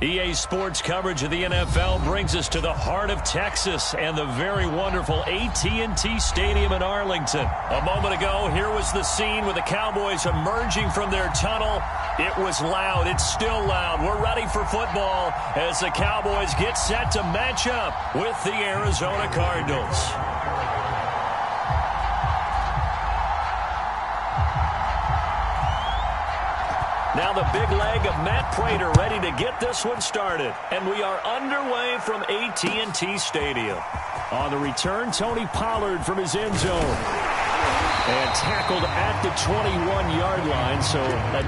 EA Sports coverage of the NFL brings us to the heart of Texas and the very wonderful AT&T Stadium in Arlington. A moment ago, here was the scene with the Cowboys emerging from their tunnel. It was loud. It's still loud. We're ready for football as the Cowboys get set to match up with the Arizona Cardinals. Now the big leg of Matt Prater ready to get this one started. And we are underway from AT&T Stadium. On the return, Tony Pollard from his end zone. And tackled at the 21-yard line. So that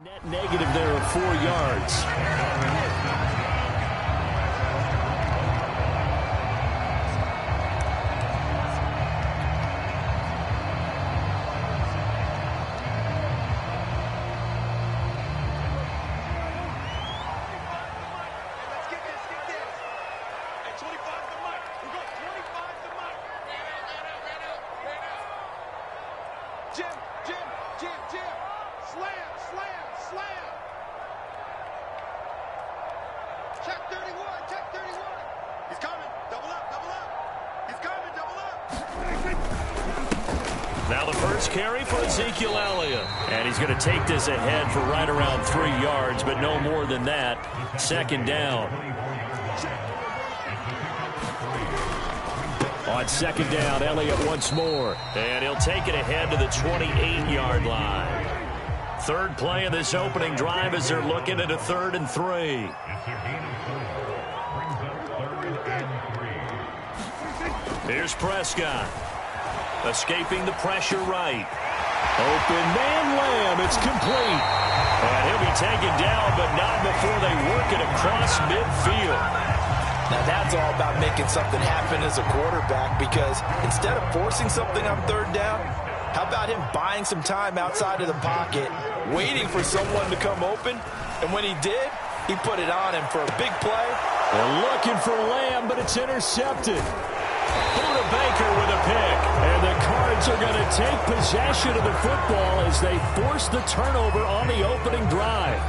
Net negative there of 4 yards. Now the first carry for Ezekiel Elliott. And he's going to take this ahead for right around 3 yards, but no more than that. Second down. On second down, Elliott once more. And he'll take it ahead to the 28-yard line. Third play of this opening drive as they're looking at a 3rd and 3. Here's Prescott. Escaping the pressure right. Open man, Lamb. It's complete. And he'll be taken down, but not before they work it across midfield. Now that's all about making something happen as a quarterback, because instead of forcing something on 3rd down, how about him buying some time outside of the pocket, waiting for someone to come open, and when he did, he put it on him for a big play. They're looking for Lamb, but it's intercepted. Buda Baker with a pick. And the Cards are going to take possession of the football as they force the turnover on the opening drive.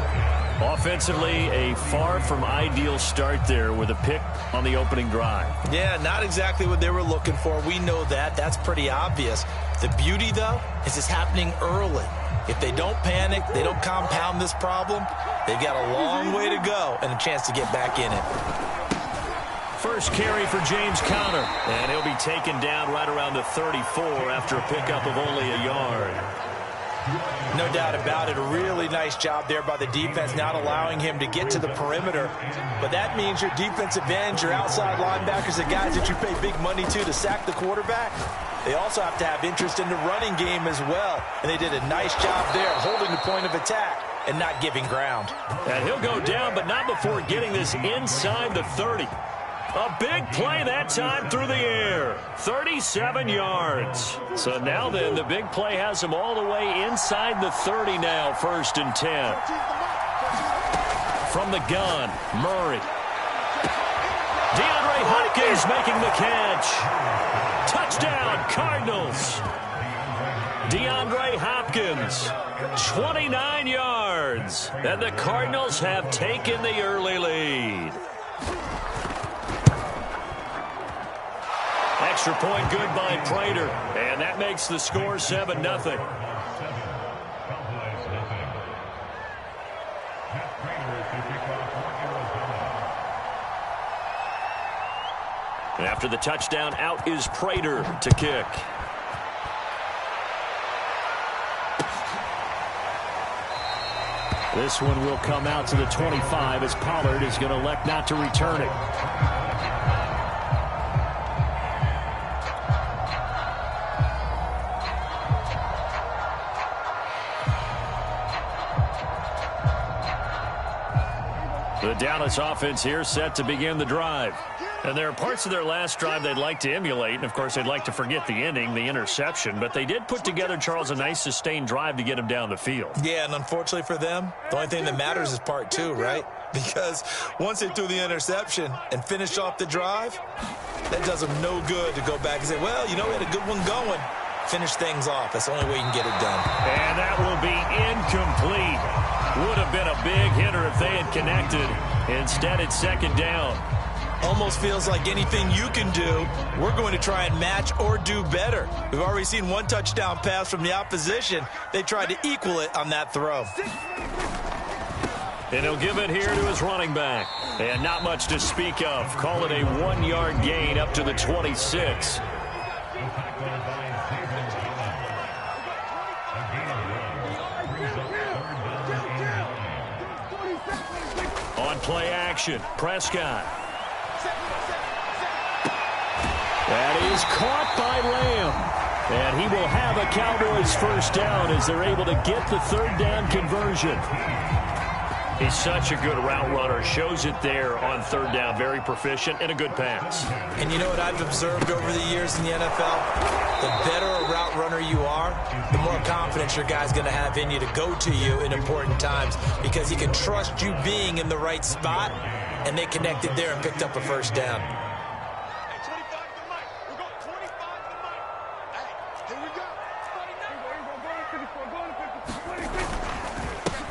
Offensively, a far from ideal start there with a pick on the opening drive. Yeah, not exactly what they were looking for. We know that. That's pretty obvious. The beauty, though, is it's happening early. If they don't panic, they don't compound this problem, they've got a long way to go and a chance to get back in it. First carry for James Conner, and he'll be taken down right around the 34 after a pickup of only a yard. No doubt about it. A really nice job there by the defense, not allowing him to get to the perimeter. But that means your defensive ends, your outside linebackers, the guys that you pay big money to sack the quarterback, they also have to have interest in the running game as well. And they did a nice job there, holding the point of attack and not giving ground. And he'll go down, but not before getting this inside the 30. A big play that time through the air. 37 yards. So now then, the big play has him all the way inside the 30 now, 1st and 10. From the gun, Murray. DeAndre Hopkins making the catch. Touchdown, Cardinals. DeAndre Hopkins, 29 yards. And the Cardinals have taken the early lead. Extra point good by Prater, and that makes the score 7-0. After the touchdown, out is Prater to kick. This one will come out to the 25 as Pollard is going to elect not to return it. The Dallas offense here set to begin the drive. And there are parts of their last drive they'd like to emulate. And, of course, they'd like to forget the ending, the interception. But they did put together, Charles, a nice sustained drive to get him down the field. Yeah, and unfortunately for them, the only thing that matters is part 2, right? Because once they threw the interception and finished off the drive, that does them no good to go back and say, well, you know, we had a good one going. Finish things off. That's the only way you can get it done. And that will be incomplete. Would have been a big hitter if they had connected. Instead, it's 2nd down. Almost feels like anything you can do, we're going to try and match or do better. We've already seen one touchdown pass from the opposition. They tried to equal it on that throw. And he'll give it here to his running back. And not much to speak of. Call it a 1-yard gain up to the 26. On play action, Prescott. That is caught by Lamb. And he will have a Cowboys first down as they're able to get the third down conversion. He's such a good route runner. Shows it there on third down. Very proficient and a good pass. And you know what I've observed over the years in the NFL? The better a route runner you are, the more confidence your guy's going to have in you to go to you in important times because he can trust you being in the right spot, and they connected there and picked up a first down.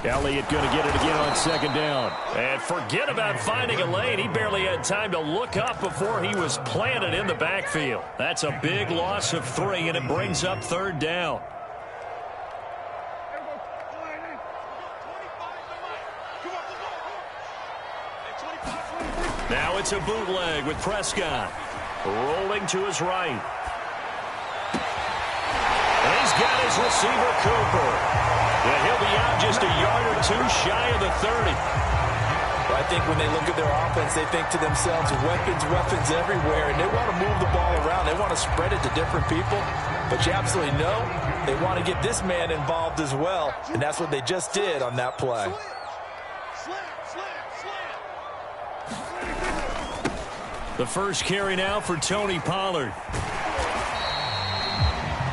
Elliott going to get it again on second down. And forget about finding a lane. He barely had time to look up before he was planted in the backfield. That's a big loss of 3, and it brings up third down. Now it's a bootleg with Prescott. Rolling to his right. And he's got his receiver, Cooper. And he'll be out just a yard or 2 shy of the 30. I think when they look at their offense, they think to themselves, weapons everywhere, and they want to move the ball around. They want to spread it to different people. But you absolutely know they want to get this man involved as well, and that's what they just did on that play. The first carry now for Tony Pollard.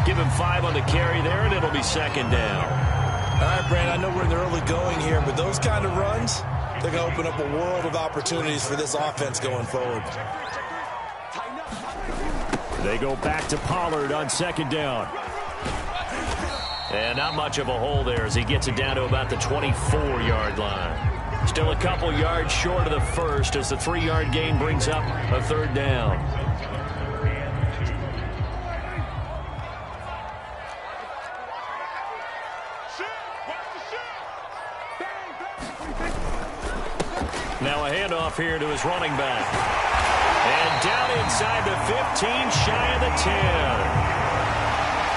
Give him 5 on the carry there, and it'll be second down. All right, Brandon, I know we're in the early going here, but those kind of runs, they're going to open up a world of opportunities for this offense going forward. They go back to Pollard on second down. And not much of a hole there as he gets it down to about the 24-yard line. Still a couple yards short of the first as the 3-yard gain brings up a third down. Now a handoff here to his running back. And down inside the 15, shy of the 10.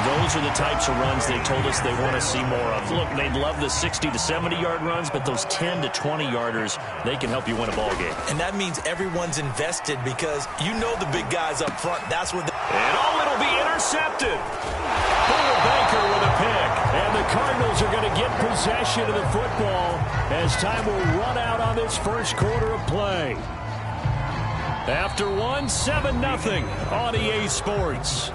Those are the types of runs they told us they want to see more of. Look, they'd love the 60 to 70-yard runs, but those 10 to 20-yarders, they can help you win a ball game. And that means everyone's invested because you know the big guys up front. That's where it'll be intercepted. Bull Baker with a pick. And the Cardinals are going to get possession of the football as time will run out on this first quarter of play. After 7-0 on EA Sports.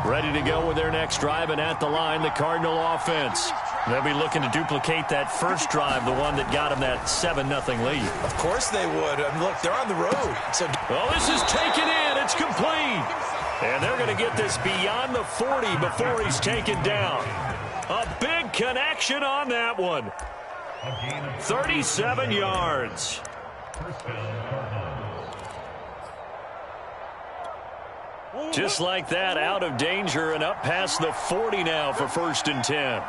Ready to go with their next drive, and at the line, the Cardinal offense. They'll be looking to duplicate that first drive, the one that got them that 7-0 lead. Of course they would. Look, they're on the road. Well, this is taken in. It's complete. And they're going to get this beyond the 40 before he's taken down. A big connection on that one. 37 yards. Just like that, out of danger and up past the 40 now for 1st and 10.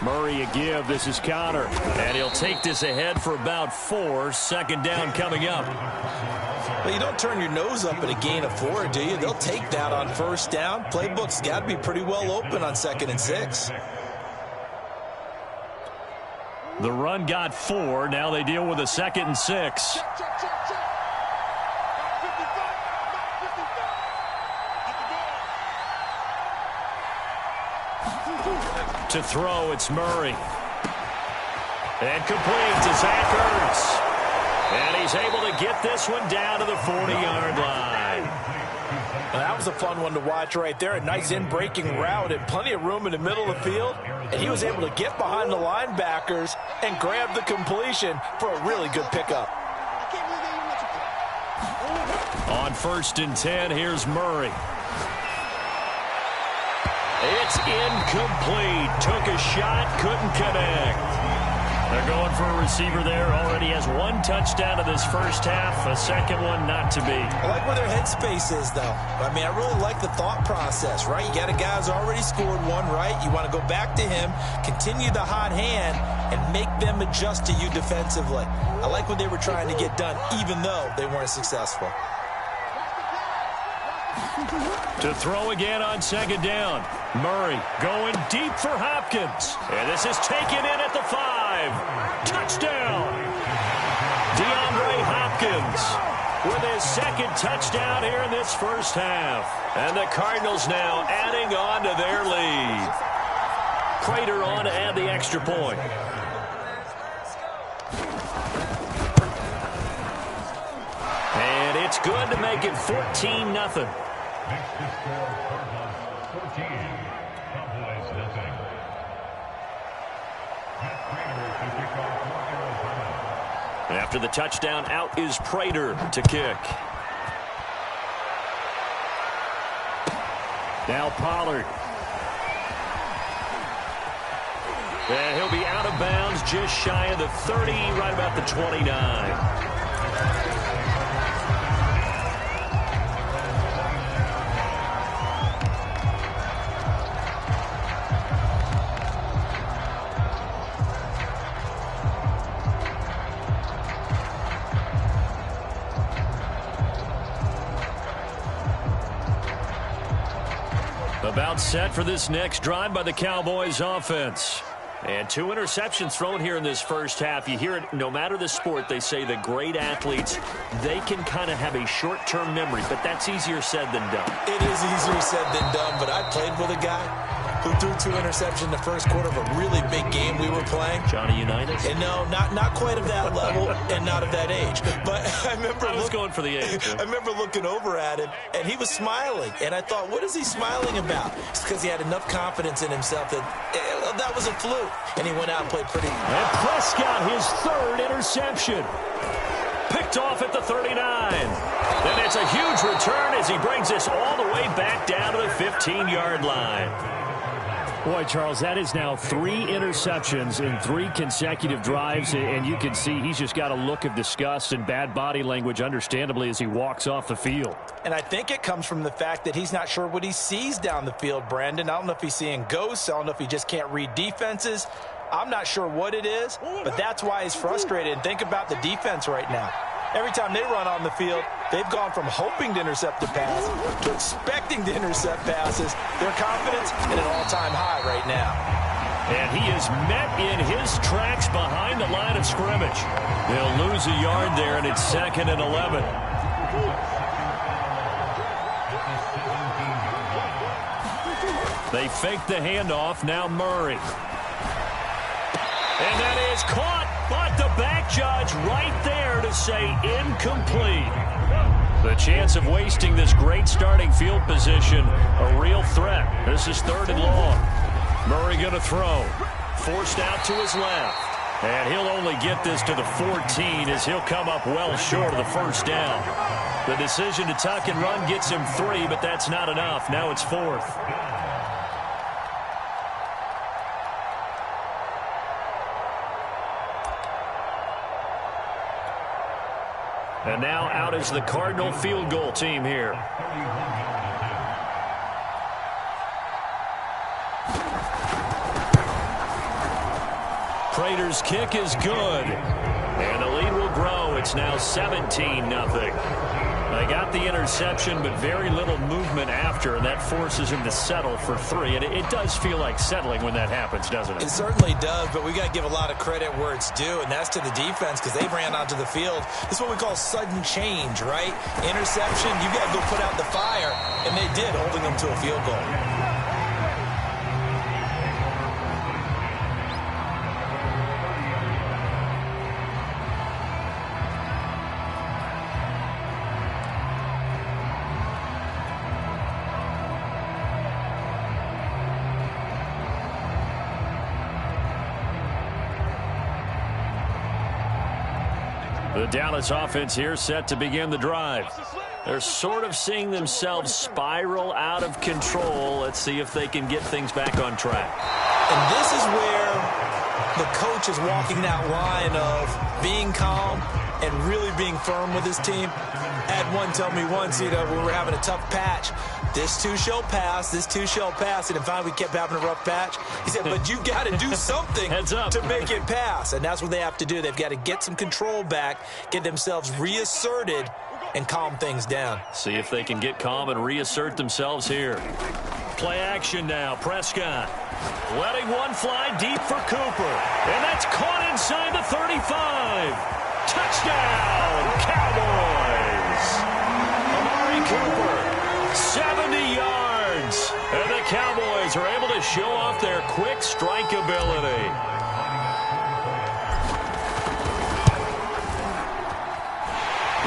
Murray a give. This is Connor. And he'll take this ahead for about 4. Second down coming up. Well, you don't turn your nose up at a gain of 4, do you? They'll take that on first down. Playbook's got to be pretty well open on 2nd and 6. The run got 4. Now they deal with a 2nd and 6. To throw, it's Murray. And complete to Zach Ertz. And he's able to get this one down to the 40-yard line. Well, that was a fun one to watch right there. A nice in-breaking route and plenty of room in the middle of the field. And he was able to get behind the linebackers and grab the completion for a really good pickup. On 1st and 10, here's Murray. It's incomplete. Took a shot, couldn't connect. They're going for a receiver there. Already has one touchdown in this first half. A second one not to be. I like where their headspace is, though. I mean, I really like the thought process, right? You got a guy who's already scored one, right? You want to go back to him, continue the hot hand, and make them adjust to you defensively. I like what they were trying to get done, even though they weren't successful. To throw again on second down. Murray going deep for Hopkins. And this is taken in at the 5. Touchdown. DeAndre Hopkins with his second touchdown here in this first half. And the Cardinals now adding on to their lead. Prater on to add the extra point. And it's good to make it 14-0. After the touchdown, out is Prater to kick. Now Pollard. And he'll be out of bounds just shy of the 30, right about the 29. About set for this next drive by the Cowboys offense. And 2 interceptions thrown here in this first half. You hear it no matter the sport. They say the great athletes, they can kind of have a short-term memory, but that's easier said than done. It is easier said than done, but I played with a guy who threw 2 interceptions in the first quarter of a really big game we were playing. Johnny Unitas? And no, not quite of that level and not of that age. But I remember going for the age. I remember looking over at him, and he was smiling. And I thought, what is he smiling about? It's because he had enough confidence in himself that that was a fluke. And he went out and played pretty. And Prescott, his 3rd interception. Picked off at the 39. And it's a huge return as he brings this all the way back down to the 15-yard line. Boy, Charles, that is now 3 interceptions in 3 consecutive drives, and you can see he's just got a look of disgust and bad body language, understandably, as he walks off the field. And I think it comes from the fact that he's not sure what he sees down the field, Brandon. I don't know if he's seeing ghosts. I don't know if he just can't read defenses. I'm not sure what it is, but that's why he's frustrated. And think about the defense right now. Every time they run on the field, they've gone from hoping to intercept the pass to expecting to intercept passes. Their confidence at an all-time high right now. And he is met in his tracks behind the line of scrimmage. They'll lose a yard there, and it's 2nd and 11. They fake the handoff. Now Murray. And that is caught, but the back judge right there to say incomplete. The chance of wasting this great starting field position, a real threat. This is 3rd and long. Murray going to throw. Forced out to his left. And he'll only get this to the 14 as he'll come up well short of the first down. The decision to tuck and run gets him 3, but that's not enough. Now it's 4th. And now out is the Cardinal field goal team here. Prater's kick is good. And the lead will grow. It's now 17-0. They got the interception, but very little movement after, and that forces him to settle for 3. And it does feel like settling when that happens, doesn't it? It certainly does, but we got to give a lot of credit where it's due, and that's to the defense because they ran onto the field. This is what we call sudden change, right? Interception, you got to go put out the fire, and they did, holding them to a field goal. The Dallas offense here set to begin the drive. They're sort of seeing themselves spiral out of control. Let's see if they can get things back on track. And this is where the coach is walking that line of being calm and really being firm with his team. I had one tell me once, when we were having a tough patch, this too shall pass, this too shall pass. And finally, we kept having a rough patch. He said, but you got to do something to make it pass. And that's what they have to do. They've got to get some control back, get themselves reasserted, and calm things down. See if they can get calm and reassert themselves here. Play action now. Prescott letting one fly deep for Cooper. And that's caught inside the 35. Touchdown, Cowboys. Amari Cooper, 70 yards. And the Cowboys are able to show off their quick strike ability.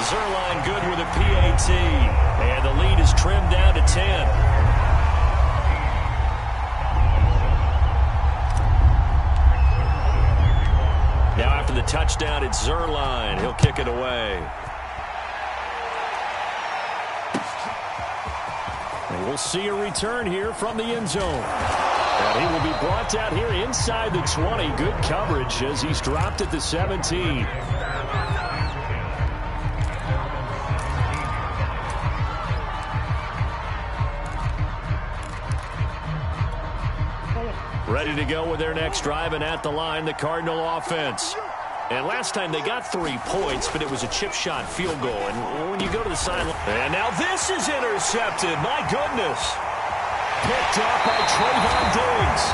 Zerline good with a PAT. And the lead is trimmed down to 10. Now after the touchdown, it's Zerline. He'll kick it away. And we'll see a return here from the end zone. And he will be brought out here inside the 20. Good coverage as he's dropped at the 17. Ready to go with their next drive, and at the line, the Cardinal offense. And last time they got 3 points, but it was a chip shot field goal. And when you go to the sideline. And now this is intercepted. My goodness. Picked up by Trayvon Diggs.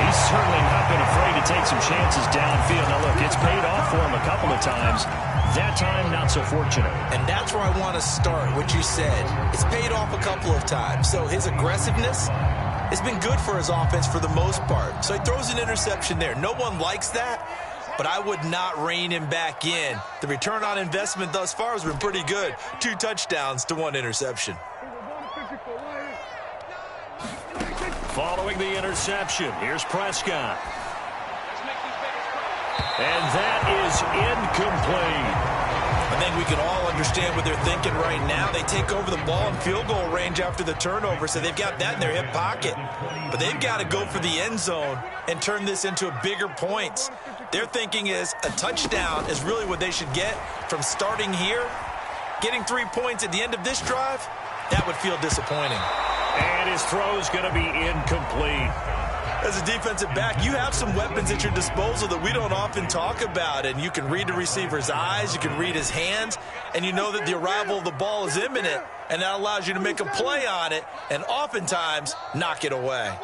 He's certainly not been afraid to take some chances downfield. Now, look, it's paid off for him a couple of times. That time, not so fortunate. And that's where I want to start, what you said. It's paid off a couple of times. So his aggressiveness, it's been good for his offense for the most part. So he throws an interception there. No one likes that, but I would not rein him back in. The return on investment thus far has been pretty good. 2 touchdowns to 1 interception. Following the interception, here's Prescott. And that is incomplete. I think we can all understand what they're thinking right now. They take over the ball in field goal range after the turnover, so they've got that in their hip pocket. But they've got to go for the end zone and turn this into a bigger points. Their thinking is a touchdown is really what they should get from starting here. Getting 3 points at the end of this drive, that would feel disappointing. And his throw's going to be incomplete. As a defensive back, you have some weapons at your disposal that we don't often talk about, and you can read the receiver's eyes, you can read his hands, and you know that the arrival of the ball is imminent, and that allows you to make a play on it and oftentimes knock it away.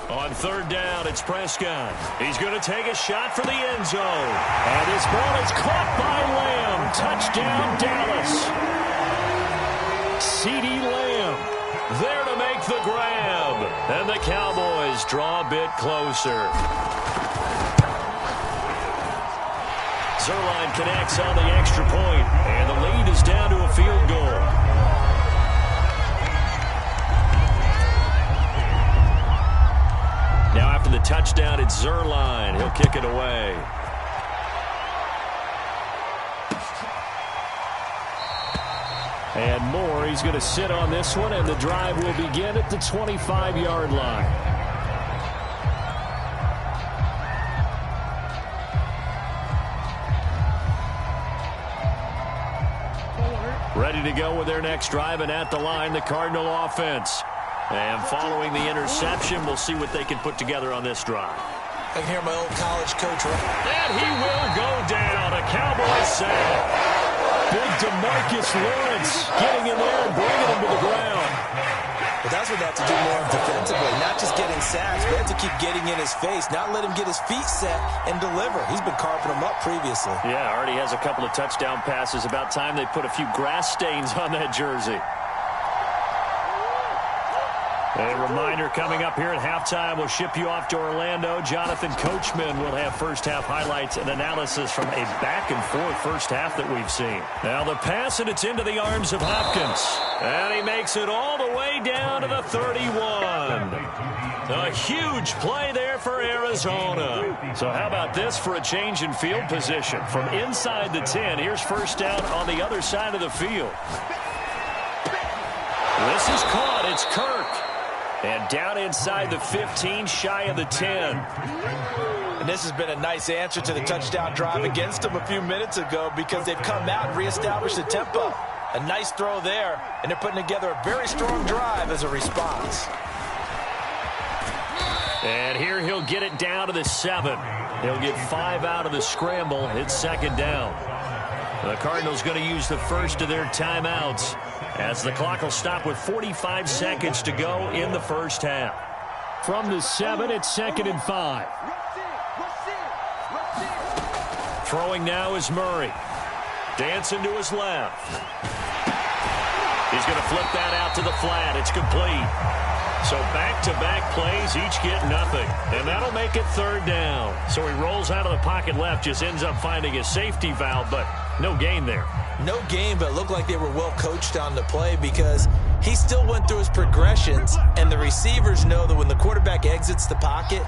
On third down, it's Prescott. He's going to take a shot for the end zone. And this ball is caught by Lamb. Touchdown, Dallas. CeeDee Lamb there to make the grab. And the Cowboys draw a bit closer. Zerline connects on the extra point, and the lead is down to a field goal. Now after the touchdown, it's Zerline. He'll kick it away. And Moore, he's going to sit on this one, and the drive will begin at the 25-yard line. Ready to go with their next drive, and at the line, the Cardinal offense. And following the interception, we'll see what they can put together on this drive. I can hear my old college coach. And he will go down. A Cowboys sack. Big DeMarcus Lawrence getting in there and bringing him to the ground. But that's what they have to do more defensively. Not just getting sacks, but have to keep getting in his face. Not let him get his feet set and deliver. He's been carving him up previously. Yeah, already has a couple of touchdown passes. About time they put a few grass stains on that jersey. A reminder coming up here at halftime. We'll ship you off to Orlando. Jonathan Coachman will have first-half highlights and analysis from a back-and-forth first half that we've seen. Now the pass, and it's into the arms of Hopkins. And he makes it all the way down to the 31. A huge play there for Arizona. So how about this for a change in field position? From inside the 10, here's first down on the other side of the field. This is caught. It's Kirk. And down inside the 15, shy of the 10. And this has been a nice answer to the touchdown drive against them a few minutes ago because they've come out and reestablished the tempo. A nice throw there, and they're putting together a very strong drive as a response. And here he'll get it down to the 7. He'll get 5 out of the scramble. It's second down. The Cardinals going to use the first of their timeouts as the clock will stop with 45 seconds to go in the first half. From the 7, it's 2nd and 5. Throwing now is Murray. Dancing to his left. He's going to flip that out to the flat. It's complete. So back-to-back plays, each get nothing. And that'll make it third down. So he rolls out of the pocket left, just ends up finding a safety valve, but no gain there. No gain, but it looked like they were well coached on the play because he still went through his progressions, and the receivers know that when the quarterback exits the pocket,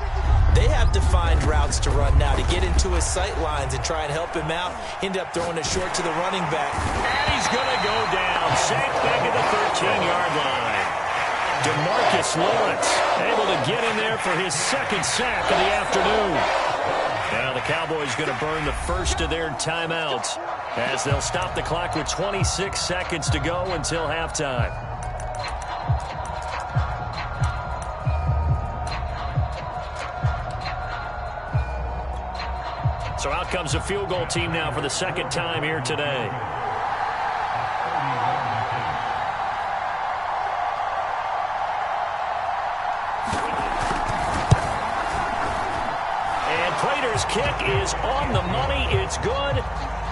they have defined routes to run now to get into his sight lines and try and help him out. He ended up throwing it short to the running back. And he's going to go down. Sacked back at the 13-yard line. DeMarcus Lawrence able to get in there for his second sack of the afternoon. Now the Cowboys going to burn the first of their timeouts as they'll stop the clock with 26 seconds to go until halftime. So out comes the field goal team now for the second time here today. Prater's kick is on the money. It's good.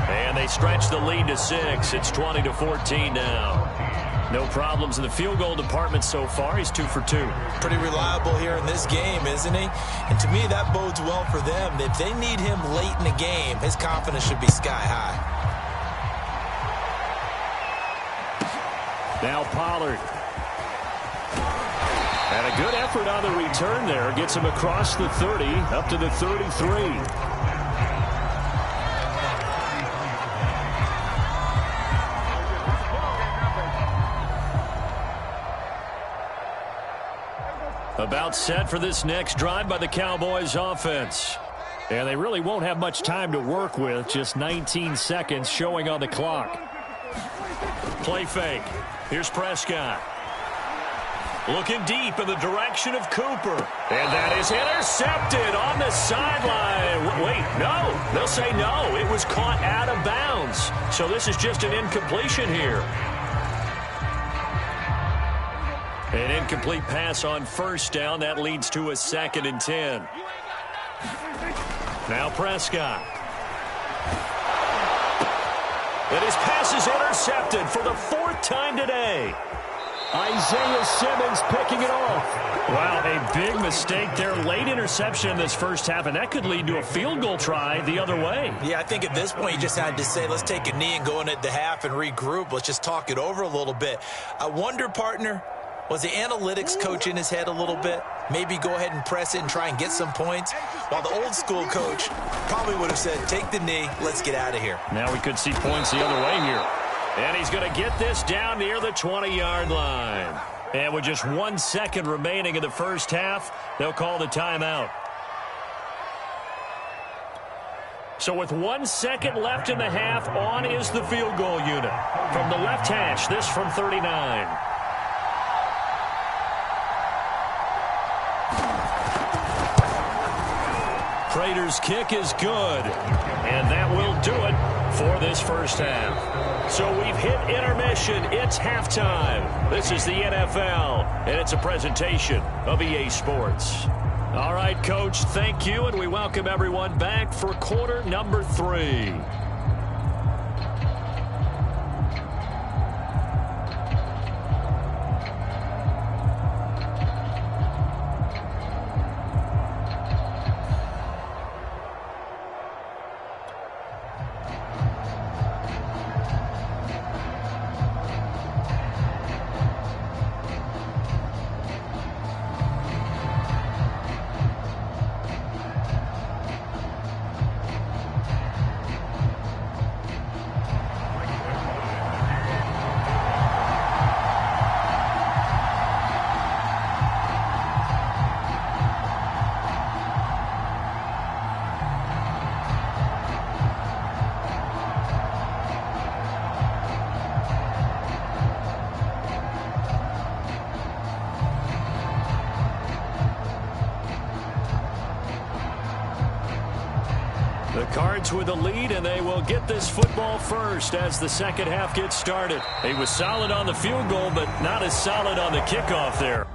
And they stretch the lead to 6. It's 20-14 now. No problems in the field goal department so far. He's 2 for 2. Pretty reliable here in this game, isn't he? And to me, that bodes well for them. If they need him late in the game, his confidence should be sky high. Now Pollard. And a good effort on the return there. Gets him across the 30, up to the 33. About set for this next drive by the Cowboys offense. And they really won't have much time to work with. Just 19 seconds showing on the clock. Play fake. Here's Prescott. Looking deep in the direction of Cooper. And that is intercepted on the sideline. Wait, no. They'll say no. It was caught out of bounds. So this is just an incompletion here. An incomplete pass on first down. That leads to a 2nd and 10. Now Prescott. And his pass is intercepted for the 4th time today. Isaiah Simmons picking it off. Wow, a big mistake there. Late interception in this first half, and that could lead to a field goal try the other way. Yeah, I think at this point you just had to say, let's take a knee and go into the half and regroup. Let's just talk it over a little bit. I wonder, partner, was the analytics coach in his head a little bit? Maybe go ahead and press it and try and get some points? While the old school coach probably would have said, take the knee, let's get out of here. Now we could see points the other way here. And he's going to get this down near the 20-yard line. And with just 1 second remaining in the first half, they'll call the timeout. So with 1 second left in the half, on is the field goal unit. From the left hash, this from 39. Prater's kick is good. And that will do it for this first half. So we've hit intermission. It's halftime. This is the NFL, and it's a presentation of EA Sports. All right, Coach, thank you, and we welcome everyone back for quarter number 3. The Cards with the lead, and they will get this football first as the second half gets started. He was solid on the field goal, but not as solid on the kickoff there.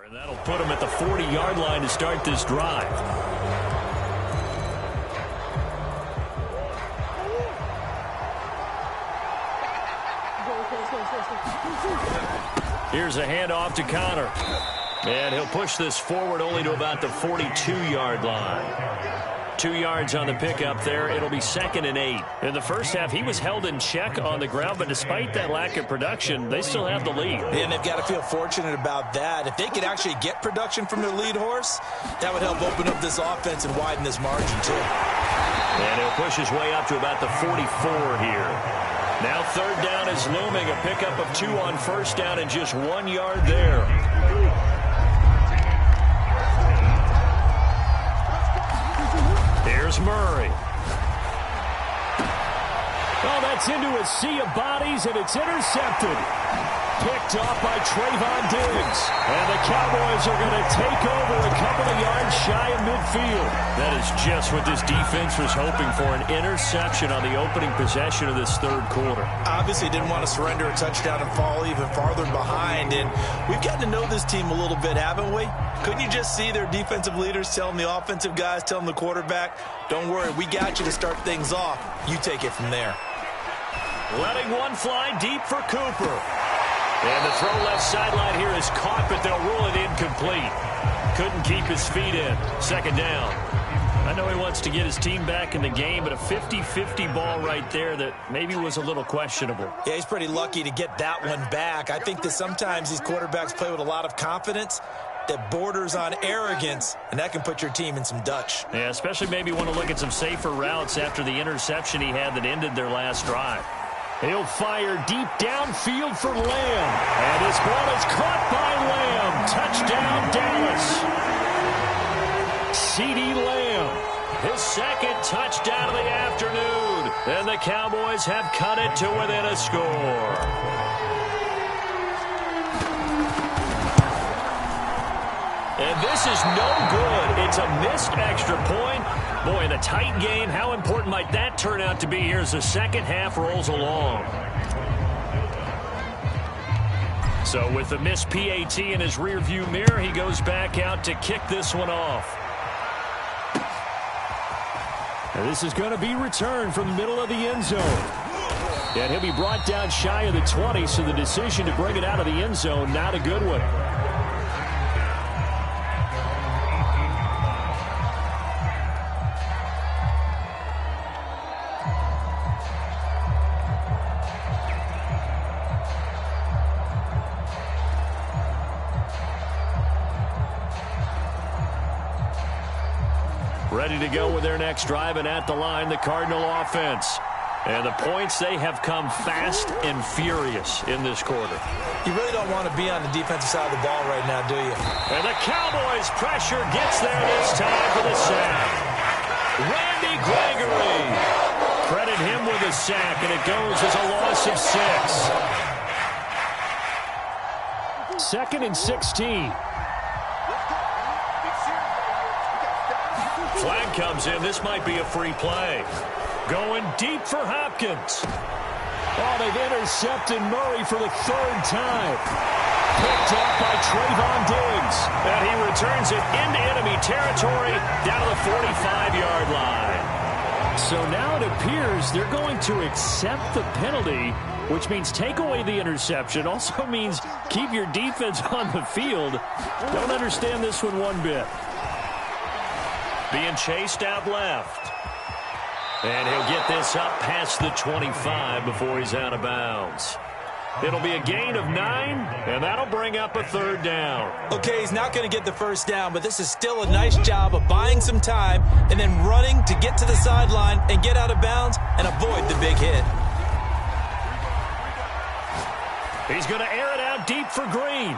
And that'll put him at the 40-yard line to start this drive. Here's a handoff to Connor. And he'll push this forward only to about the 42-yard line. 2 yards on the pickup there. It'll be 2nd and 8. In the first half, he was held in check on the ground, but despite that lack of production, they still have the lead. And they've got to feel fortunate about that. If they could actually get production from their lead horse, that would help open up this offense and widen this margin, too. And he'll push his way up to about the 44 here. Now 3rd down is looming. A pickup of 2 on 1st down and just 1 yard there. Here's Murray. Oh, that's into a sea of bodies, and it's intercepted. Picked off by Trayvon Diggs. And the Cowboys are going to take over a couple of yards shy of midfield. That is just what this defense was hoping for, an interception on the opening possession of this 3rd quarter. Obviously didn't want to surrender a touchdown and fall even farther behind. And we've gotten to know this team a little bit, haven't we? Couldn't you just see their defensive leaders telling the offensive guys, telling the quarterback, don't worry, we got you to start things off. You take it from there. Letting one fly deep for Cooper. And the throw left sideline here is caught, but they'll rule it incomplete. Couldn't keep his feet in. 2nd down. I know he wants to get his team back in the game, but a 50-50 ball right there that maybe was a little questionable. Yeah, he's pretty lucky to get that one back. I think that sometimes these quarterbacks play with a lot of confidence that borders on arrogance, and that can put your team in some Dutch. Yeah, especially maybe want to look at some safer routes after the interception he had that ended their last drive. He'll fire deep downfield for Lamb. And his ball is caught by Lamb. Touchdown, Dallas. CeeDee Lamb, his 2nd touchdown of the afternoon. And the Cowboys have cut it to within a score. And this is no good. It's a missed extra point. Boy, in a tight game, how important might that turn out to be here as the second half rolls along? So with the missed PAT in his rearview mirror, he goes back out to kick this one off. And this is going to be returned from the middle of the end zone. And he'll be brought down shy of the 20, so the decision to bring it out of the end zone, not a good one. Ready to go with their next drive, and at the line, the Cardinal offense. And the points, they have come fast and furious in this quarter. You really don't want to be on the defensive side of the ball right now, do you? And the Cowboys' pressure gets there this time for the sack. Randy Gregory. Credit him with a sack, and it goes as a loss of 6. 2nd and 16. Flag comes in. This might be a free play. Going deep for Hopkins. Oh, they've intercepted Murray for the 3rd time. Picked off by Trayvon Diggs. And he returns it into enemy territory down to the 45-yard line. So now it appears they're going to accept the penalty, which means take away the interception. Also means keep your defense on the field. Don't understand this one bit. Being chased out left. And he'll get this up past the 25 before he's out of bounds. It'll be a gain of 9, and that'll bring up a 3rd down. Okay, he's not going to get the 1st down, but this is still a nice job of buying some time and then running to get to the sideline and get out of bounds and avoid the big hit. He's going to air it out deep for Green.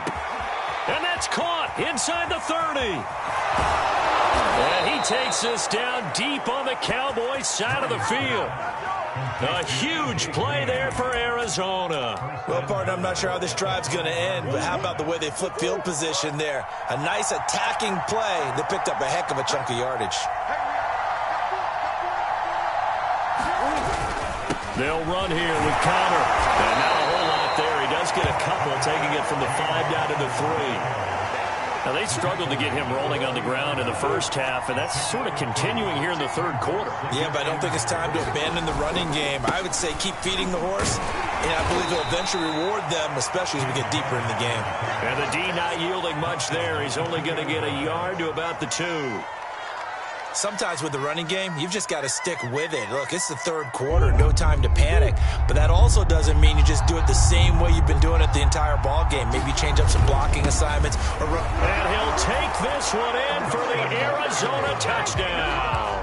And that's caught inside the 30. And he takes this down deep on the Cowboys side of the field. A huge play there for Arizona. Well, partner, I'm not sure how this drive's going to end, but how about the way they flip field position there? A nice attacking play. They picked up a heck of a chunk of yardage. They'll run here with Connor. And not a whole lot there. He does get a couple, taking it from the 5 down to the 3. Now, they struggled to get him rolling on the ground in the first half, and that's sort of continuing here in the third quarter. Yeah, but I don't think it's time to abandon the running game. I would say keep feeding the horse, and I believe he'll eventually reward them, especially as we get deeper in the game. And the D not yielding much there. He's only going to get a yard to about the 2. Sometimes with the running game, you've just got to stick with it. Look, it's the third quarter, no time to panic. But that also doesn't mean you just do it the same way you've been doing it the entire ball game. Maybe change up some blocking assignments. And he'll take this one in for the Arizona touchdown.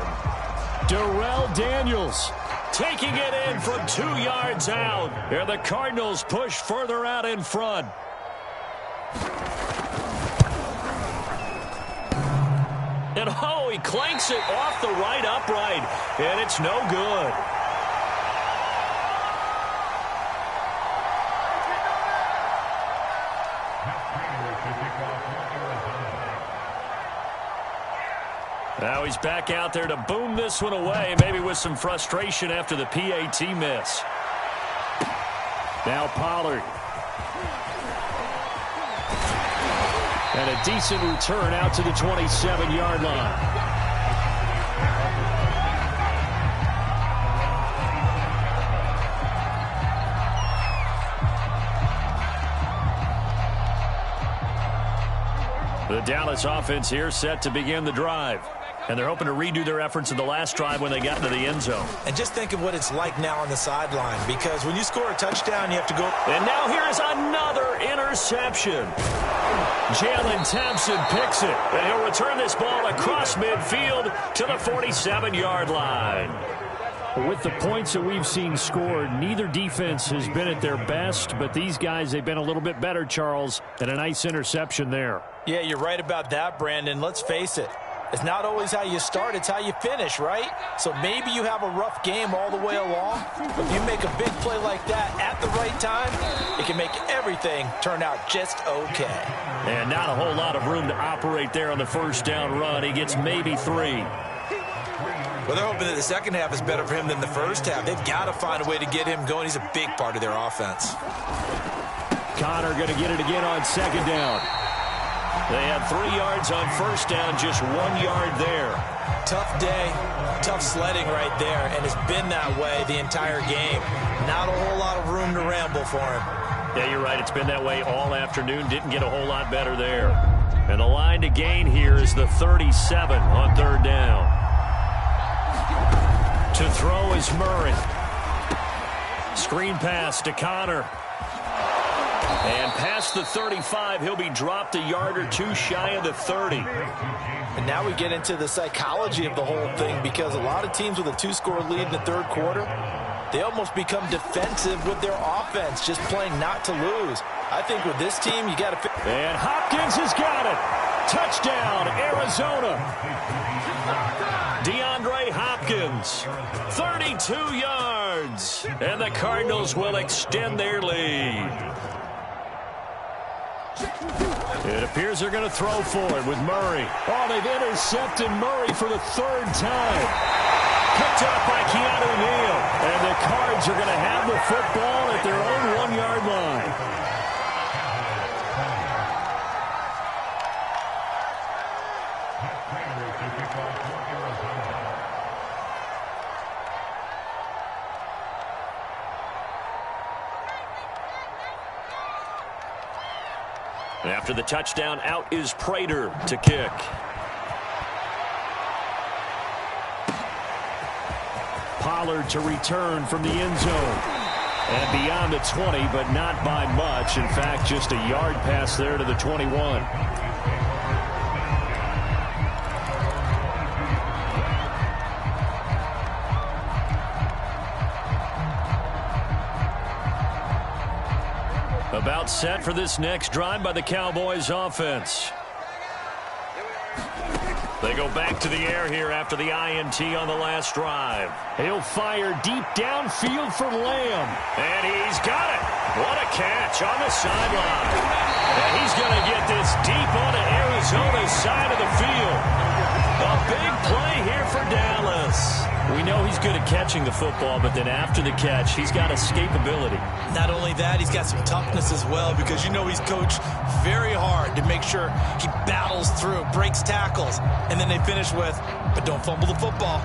Darrell Daniels taking it in from 2 yards out. And the Cardinals push further out in front. And oh, he clanks it off the right upright, and it's no good. Now he's back out there to boom this one away, maybe with some frustration after the PAT miss. Now Pollard. And a decent return out to the 27-yard line. The Dallas offense here set to begin the drive. And they're hoping to redo their efforts in the last drive when they got into the end zone. And just think of what it's like now on the sideline, because when you score a touchdown, you have to go. And now here is another interception. Jalen Thompson picks it, and he'll return this ball across midfield to the 47-yard line. With the points that we've seen scored, neither defense has been at their best, but these guys, they've been a little bit better, Charles, and a nice interception there. Yeah, you're right about that, Brandon. Let's face it. It's not always how you start, it's how you finish, right? So maybe you have a rough game all the way along, but if you make a big play like that at the right time, it can make everything turn out just okay. And not a whole lot of room to operate there on the first down run. He gets maybe 3. Well, they're hoping that the second half is better for him than the first half. They've got to find a way to get him going. He's a big part of their offense. Connor going to get it again on second down. They had 3 yards on first down, just 1 yard there. Tough day, tough sledding right there, and it's been that way the entire game. Not a whole lot of room to ramble for him. Yeah, you're right. It's been that way all afternoon. Didn't get a whole lot better there. And the line to gain here is the 37 on third down. To throw is Murray. Screen pass to Connor. And past the 35, he'll be dropped a yard or 2 shy of the 30. And now we get into the psychology of the whole thing, because a lot of teams with a 2-score lead in the third quarter, they almost become defensive with their offense, just playing not to lose. I think with this team, you got to... And Hopkins has got it. Touchdown, Arizona. DeAndre Hopkins, 32 yards. And the Cardinals will extend their lead. It appears they're going to throw for it with Murray. Oh, they've intercepted Murray for the 3rd time. Picked up by Keanu Neal. And the Cards are going to have the football at their own 1-yard line. After the touchdown, out is Prater to kick. Pollard to return from the end zone. And beyond the 20, but not by much. In fact, just a yard pass there to the 21. About set for this next drive by the Cowboys offense. They go back to the air here after the INT on the last drive. He'll fire deep downfield for Lamb. And he's got it. What a catch on the sideline. And he's going to get this deep onto Arizona's side of the field. A big play here for Dallas. We know he's good at catching the football, but then after the catch, he's got escapability. Not only that, he's got some toughness as well, because you know he's coached very hard to make sure he battles through, breaks tackles, and then they finish with, but don't fumble the football.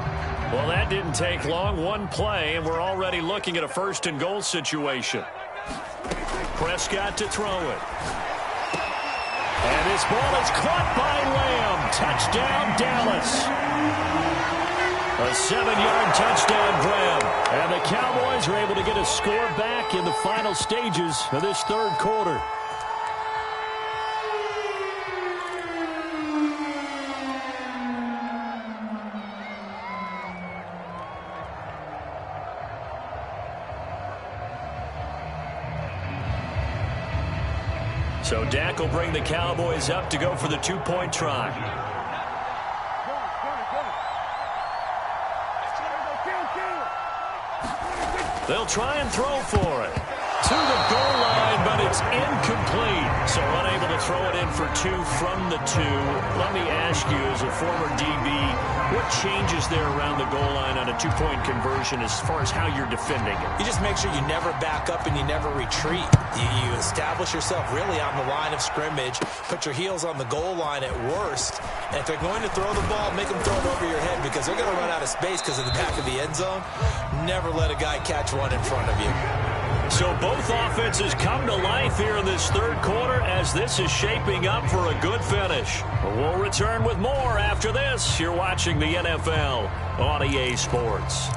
Well, that didn't take long. One play, and we're already looking at a first-and-goal situation. Prescott to throw it. And this ball is caught by Lamb. Touchdown, Dallas. A 7-yard touchdown grab. And the Cowboys are able to get a score back in the final stages of this third quarter. So Dak will bring the Cowboys up to go for the two-point try. They'll try and throw for it. To the goal line, but it's incomplete. So unable to throw it in for two from the two. Let me ask you, as a former DB, what changes there around the goal line on a two-point conversion as far as how you're defending it? You just make sure you never back up and you never retreat. You establish yourself really on the line of scrimmage, put your heels on the goal line at worst. And if they're going to throw the ball, make them throw it over your head, because they're going to run out of space because of the back of the end zone. Never let a guy catch one in front of you. So both offenses come to life here in this third quarter as this is shaping up for a good finish. We'll return with more after this. You're watching the NFL on EA Sports.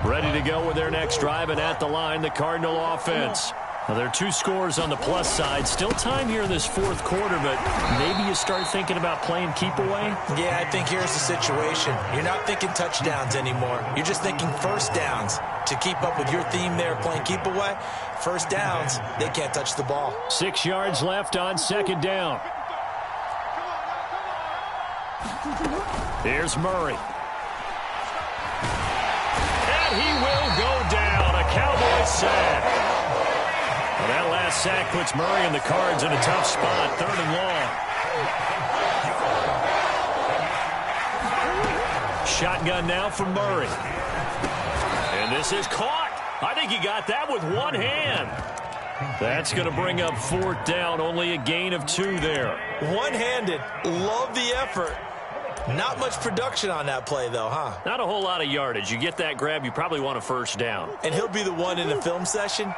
Ready to go with their next drive, and at the line, the Cardinal offense. Well, there are two scores on the plus side. Still time here in this fourth quarter, but maybe you start thinking about playing keep away? Yeah, I think here's the situation. You're not thinking touchdowns anymore. You're just thinking first downs. To keep up with your theme there, playing keep away, first downs, they can't touch the ball. 6 yards left on second down. Here's Murray. And he will go down. A Cowboys sack. Well, that last sack puts Murray and the Cards in a tough spot, 3rd and long. Shotgun now from Murray. And this is caught. I think he got that with one hand. That's going to bring up 4th down, only a gain of 2 there. One-handed. Love the effort. Not much production on that play, though, huh? Not a whole lot of yardage. You get that grab, you probably want a first down. And he'll be the one in the film session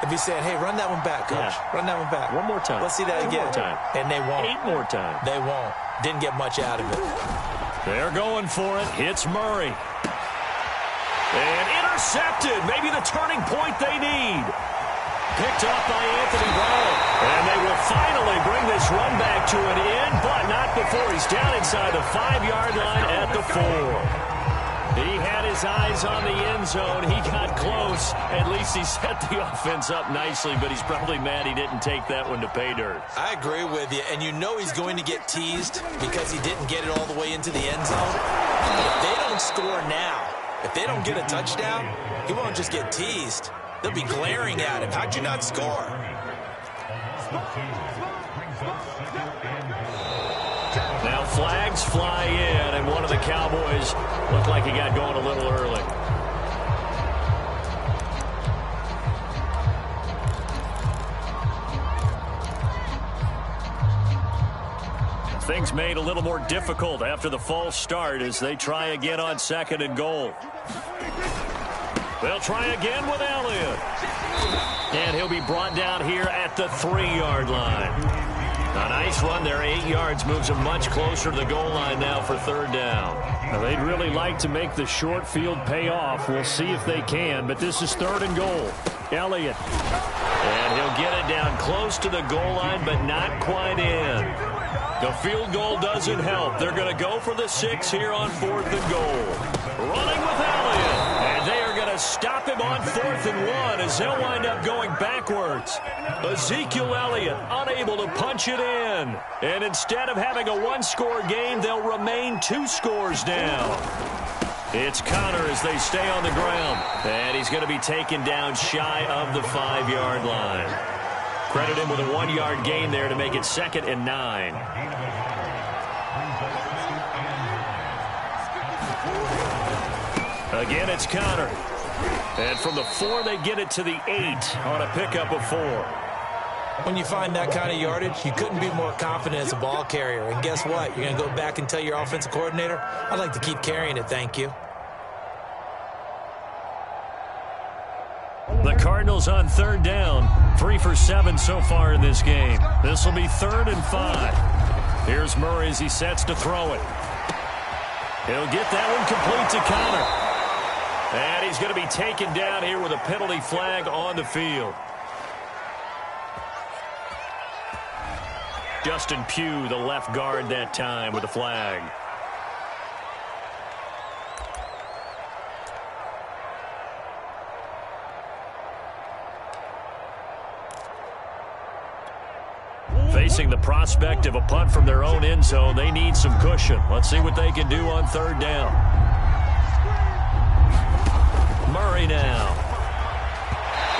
if he's saying, hey, run that one back, coach. Yeah. Run that one back. One more time. Let's see that again. One more time. And they won't. 8 more times. They won't. Didn't get much out of it. They're going for it. Hits Murray. And intercepted. Maybe the turning point they need. Picked up by Anthony Brown. And they will finally bring this run back to an end, but not before he's down inside the 5-yard line at the 4. He had his eyes on the end zone. He got close. At least he set the offense up nicely, but he's probably mad he didn't take that one to pay dirt. I agree with you, and you know he's going to get teased because he didn't get it all the way into the end zone. If they don't score now, if they don't get a touchdown, he won't just get teased. They'll be glaring at him. How'd you not score? Now flags fly in, and one of the Cowboys looked like he got going a little early. Things made a little more difficult after the false start as they try again on 2nd and goal. They'll try again with Elliott. And he'll be brought down here at the 3-yard line. A nice run there, 8 yards, moves him much closer to the goal line now for 3rd down. Now, they'd really like to make the short field pay off. We'll see if they can, but this is 3rd and goal. Elliott. And he'll get it down close to the goal line, but not quite in. The field goal doesn't help. They're going to go for the 6 here on 4th and goal. Running with Elliott. to stop him on 4th and 1 as they'll wind up going backwards. Ezekiel Elliott unable to punch it in. And instead of having a one-score game, they'll remain 2 scores down. It's Connor as they stay on the ground. And he's going to be taken down shy of the 5-yard line. Credit him with a 1-yard gain there to make it 2nd and 9. Again, it's Connor. And from the 4, they get it to the 8 on a pickup of 4. When you find that kind of yardage, you couldn't be more confident as a ball carrier. And guess what? You're going to go back and tell your offensive coordinator, I'd like to keep carrying it, thank you. The Cardinals on 3rd down. 3 for 7 so far in this game. This will be 3rd and 5. Here's Murray as he sets to throw it. He'll get that one complete to Connor. And he's going to be taken down here with a penalty flag on the field. Justin Pugh, the left guard that time with a flag. Facing the prospect of a punt from their own end zone, they need some cushion. Let's see what they can do on 3rd down. Murray now.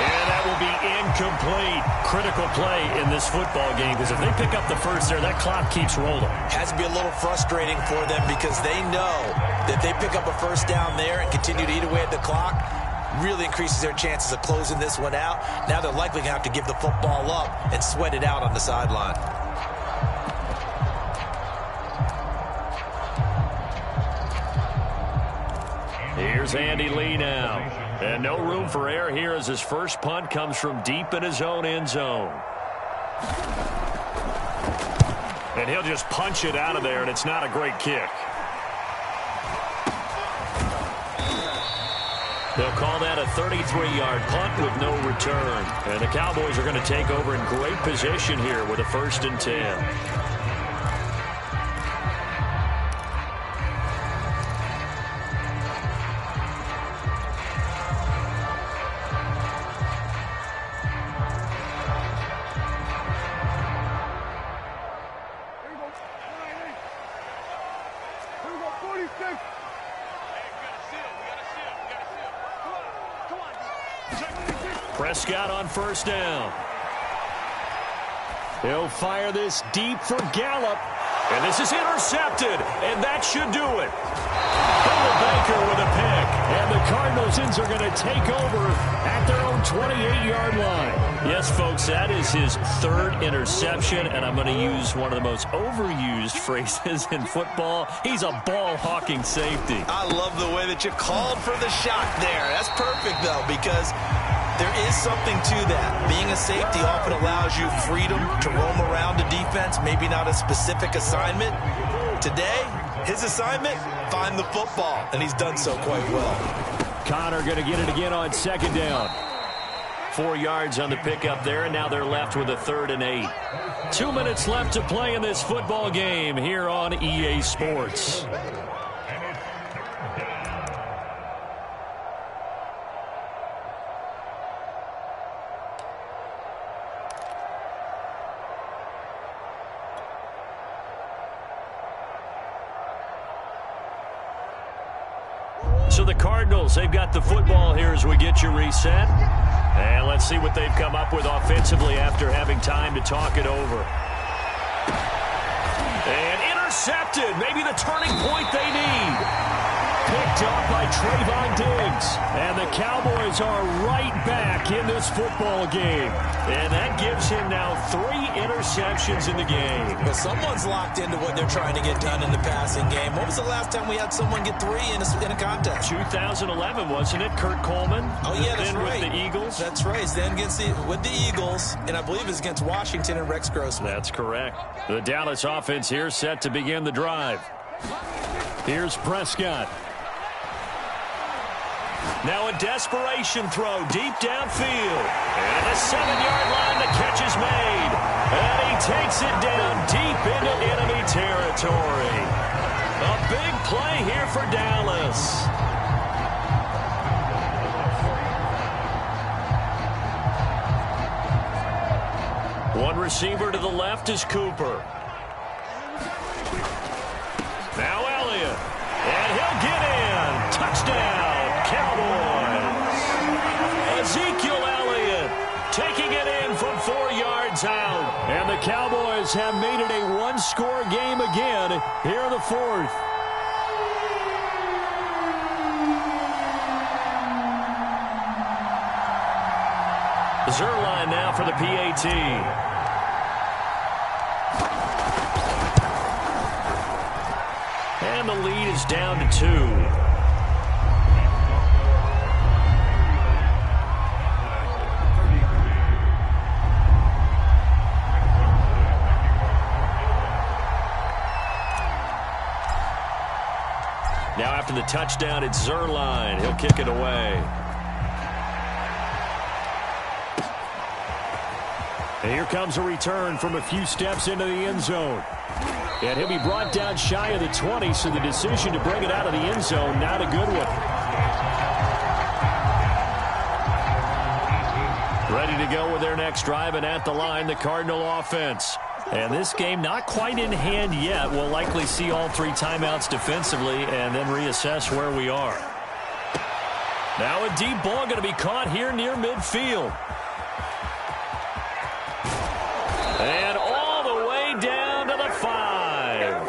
And that will be incomplete. Critical play in this football game because if they pick up the first there, that clock keeps rolling. Has to be a little frustrating for them because they know that they pick up a first down there and continue to eat away at the clock, really increases their chances of closing this one out. Now they're likely going to have to give the football up and sweat it out on the sideline. Here's Andy Lee now. And no room for error here as his first punt comes from deep in his own end zone. And he'll just punch it out of there, and it's not a great kick. They'll call that a 33-yard punt with no return. And the Cowboys are going to take over in great position here with a 1st and 10. Prescott on 1st down. He'll fire this deep for Gallup. And this is intercepted. And that should do it. Baker with a pick. And the Cardinals are going to take over at their own 28-yard line. Yes, folks, that is his 3rd interception. And I'm going to use one of the most overused phrases in football. He's a ball-hawking safety. I love the way that you called for the shot there. That's perfect, though, because there is something to that. Being a safety often allows you freedom to roam around the defense, maybe not a specific assignment. Today, his assignment, find the football, and he's done so quite well. Connor going to get it again on 2nd down. 4 yards on the pickup there, and now they're left with a 3rd and 8. 2 minutes left to play in this football game here on EA Sports. So the Cardinals, they've got the football here as we get you reset. And let's see what they've come up with offensively after having time to talk it over. And intercepted. Maybe the turning point they need. Picked up by Trayvon Diggs. And the Cowboys are right back in this football game. And that gives him now 3 interceptions in the game. But someone's locked into what they're trying to get done in the passing game. When was the last time we had someone get 3 in a contest? 2011, wasn't it? Kurt Coleman. Oh, yeah, that's right. With the Eagles. That's right. Then with the Eagles, and I believe it's against Washington and Rex Grossman. That's correct. The Dallas offense here set to begin the drive. Here's Prescott. Now a desperation throw deep downfield. And a 7-yard line, the catch is made. And he takes it down deep into enemy territory. A big play here for Dallas. One receiver to the left is Cooper. Now Elliott. And he'll get in. Touchdown, Cowboys. Ezekiel Elliott taking it in from 4 yards out. And the Cowboys have made it a one-score game again here in the fourth. Zerline now for the PAT. And the lead is down to 2. Now after the touchdown, it's Zerline. He'll kick it away. And here comes a return from a few steps into the end zone. And he'll be brought down shy of the 20, so the decision to bring it out of the end zone, not a good one. Ready to go with their next drive, and at the line, the Cardinal offense. And this game not quite in hand yet. We'll likely see all 3 timeouts defensively and then reassess where we are. Now a deep ball going to be caught here near midfield. And all the way down to the 5.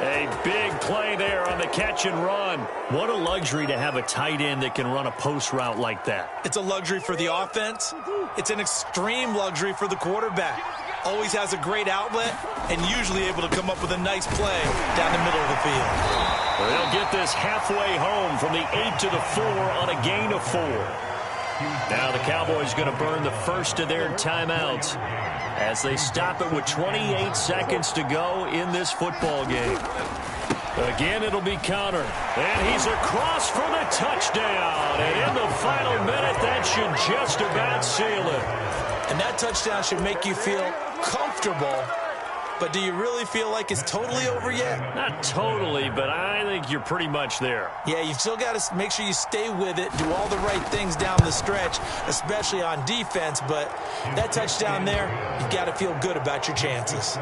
A big play there on the catch and run. What a luxury to have a tight end that can run a post route like that. It's a luxury for the offense. It's an extreme luxury for the quarterback. Always has a great outlet and usually able to come up with a nice play down the middle of the field. They'll get this halfway home from the 8 to the 4 on a gain of 4. Now the Cowboys going to burn the first of their timeouts as they stop it with 28 seconds to go in this football game. Again, it'll be Connor. And he's across for the touchdown. And in the final minute, that should just about seal it. And that touchdown should make you feel comfortable. But do you really feel like it's totally over yet? Not totally, but I think you're pretty much there. Yeah, you've still got to make sure you stay with it, do all the right things down the stretch, especially on defense. But that touchdown there, you've got to feel good about your chances.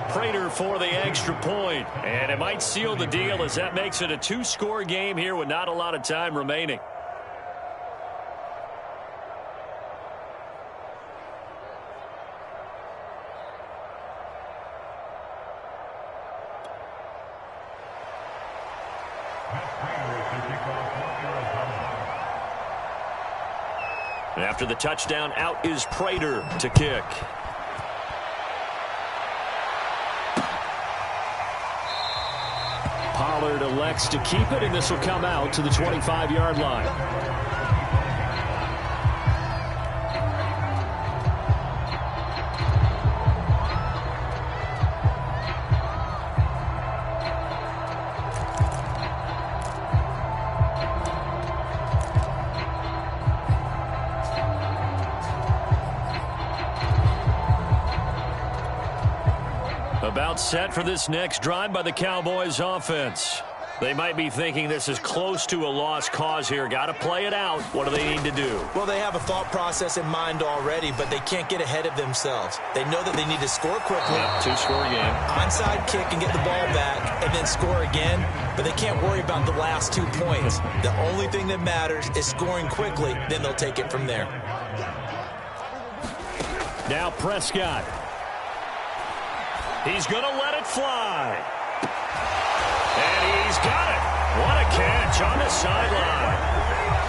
Prater for the extra point, and it might seal the deal as that makes it a 2-score game here with not a lot of time remaining. After the touchdown, out is Prater to kick. Pollard elects to keep it, and this will come out to the 25-yard line. About set for this next drive by the Cowboys offense. They might be thinking this is close to a lost cause here. Got to play it out. What do they need to do? Well, they have a thought process in mind already, but they can't get ahead of themselves. They know that they need to score quickly. Yeah, 2-score game. Onside kick and get the ball back and then score again, but they can't worry about the last 2 points. The only thing that matters is scoring quickly, then they'll take it from there. Now Prescott. He's going to let it fly. And he's got it. What a catch on the sideline.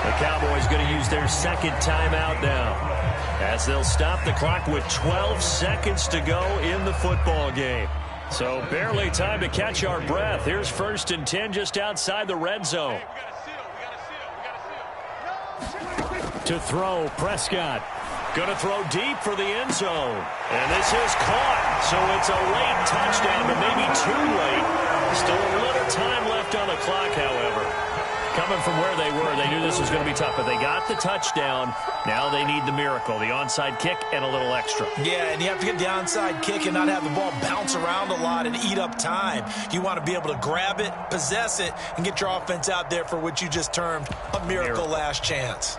The Cowboys going to use their second timeout now, as they'll stop the clock with 12 seconds to go in the football game. So barely time to catch our breath. Here's 1st and 10 just outside the red zone. To throw, Prescott. Going to throw deep for the end zone. And this is caught. So it's a late touchdown, but maybe too late. Still a little time left on the clock, however. Coming from where they were, they knew this was going to be tough, but they got the touchdown. Now they need the miracle, the onside kick and a little extra. Yeah, and you have to get the onside kick and not have the ball bounce around a lot and eat up time. You want to be able to grab it, possess it, and get your offense out there for what you just termed a miracle last chance.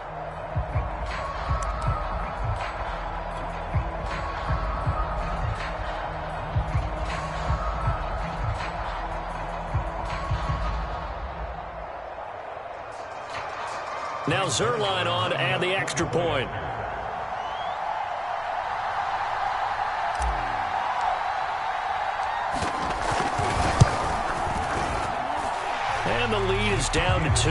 Now Zerline on and the extra point. And the lead is down to 2.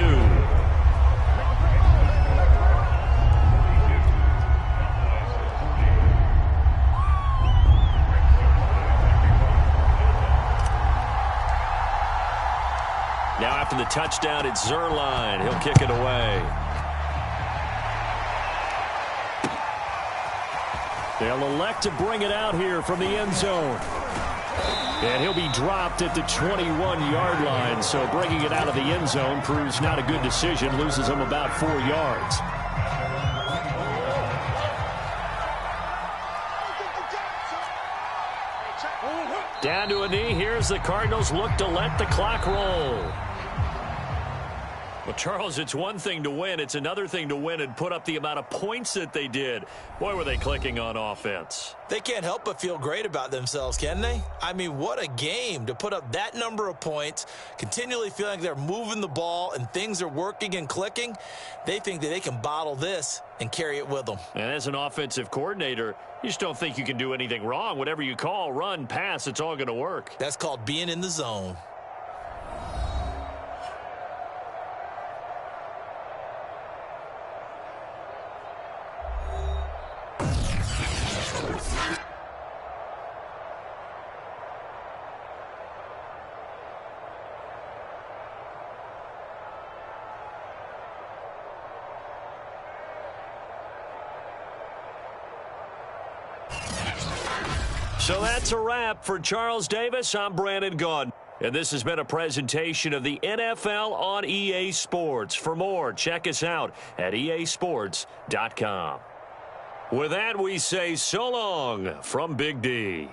Now after the touchdown, it's Zerline. He'll kick it away. They'll elect to bring it out here from the end zone. And he'll be dropped at the 21-yard line. So bringing it out of the end zone proves not a good decision. Loses him about 4 yards. Down to a knee. Here's the Cardinals look to let the clock roll. Well, Charles, it's one thing to win. It's another thing to win and put up the amount of points that they did. Boy, were they clicking on offense. They can't help but feel great about themselves, can they? I mean, what a game to put up that number of points, continually feeling like they're moving the ball and things are working and clicking. They think that they can bottle this and carry it with them. And as an offensive coordinator, you just don't think you can do anything wrong. Whatever you call, run, pass, it's all going to work. That's called being in the zone. So that's a wrap for Charles Davis. I'm Brandon Gaudin. And this has been a presentation of the NFL on EA Sports. For more, check us out at easports.com. With that, we say so long from Big D.